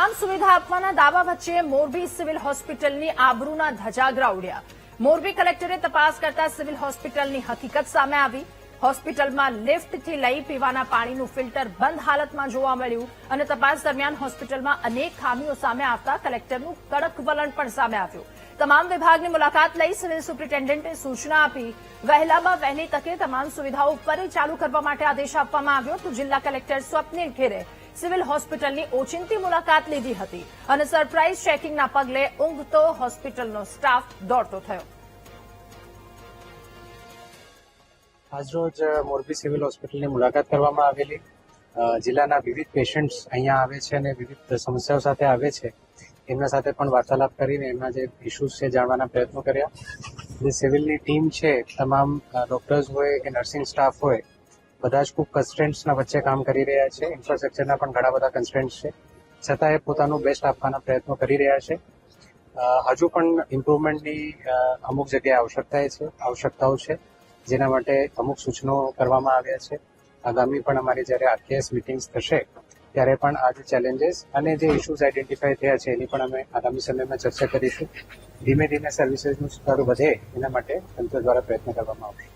તમામ સુવિધા આપવાના દાવા વચ્ચે મોરબી સિવિલ હોસ્પિટલની આબરૂના ધજાગરા ઉડ્યા. મોરબી કલેક્ટરે તપાસ કરતા સિવિલ હોસ્પિટલની હકીકત સામે આવી. હોસ્પિટલમાં લિફ્ટથી લઈ પીવાના પાણીનું ફિલ્ટર બંધ હાલતમાં જોવા મળ્યું અને તપાસ દરમિયાન હોસ્પિટલમાં અનેક ખામીઓ સામે આવતા કલેક્ટરનું કડક વલણ પણ સામે આવ્યું. તમામ વિભાગની મુલાકાત લઈ સિવિલ સુપ્રિન્ટેન્ડન્ટે સૂચના આપી. વહેલામાં વહેલી તકે તમામ સુવિધાઓ ફરી ચાલુ કરવા માટે આદેશ આપવામાં આવ્યો તો જિલ્લા કલેક્ટર સ્વપ્નિલ ખેરે સિવિલ હોસ્પિટલની ઓચિંતી મુલાકાત લીધી હતી અને સરપ્રાઇઝ ચેકિંગના પગલે ઊંઘતો હોસ્પિટલનો સ્ટાફ દોડતો થયો. આજરોજ મોરબી સિવિલ હોસ્પિટલની મુલાકાત કરવામાં આવેલી. જિલ્લાના વિવિધ પેશન્ટ્સ અહીંયા આવે છે અને વિવિધ સમસ્યાઓ સાથે આવે છે. એમના સાથે પણ વાર્તાલાપ કરીને એમના જે ઇસ્યુઝ છે જાણવાના પ્રયત્નો કર્યા. જે સિવિલની ટીમ છે, તમામ ડોક્ટર્સ હોય કે નર્સિંગ સ્ટાફ હોય, બધા જ ખૂબ કન્સ્ટ્રેન્ટ્સના વચ્ચે કામ કરી રહ્યા છે. ઇન્ફ્રાસ્ટ્રક્ચરના પણ ઘણા બધા કન્સ્ટ્રેન્ટ્સ છે, છતાં એ પોતાનું બેસ્ટ આપવાના પ્રયત્નો કરી રહ્યા છે. હજુ પણ ઇમ્પ્રુવમેન્ટની અમુક જગ્યાએ આવશ્યકતાઓ છે, જેના માટે અમુક સૂચનો કરવામાં આવ્યા છે. આગામી પણ અમારી જ્યારે આરકેએસ મિટિંગ્સ થશે ત્યારે પણ આ જે ચેલેન્જીસ અને જે ઇસ્યુઝ આઈડેન્ટિફાઈ થયા છે એની પણ અમે આગામી સમયમાં ચર્ચા કરીશું. ધીમે ધીમે સર્વિસીસનું સ્તર વધે એના માટે તંત્ર દ્વારા પ્રયત્ન કરવામાં આવશે.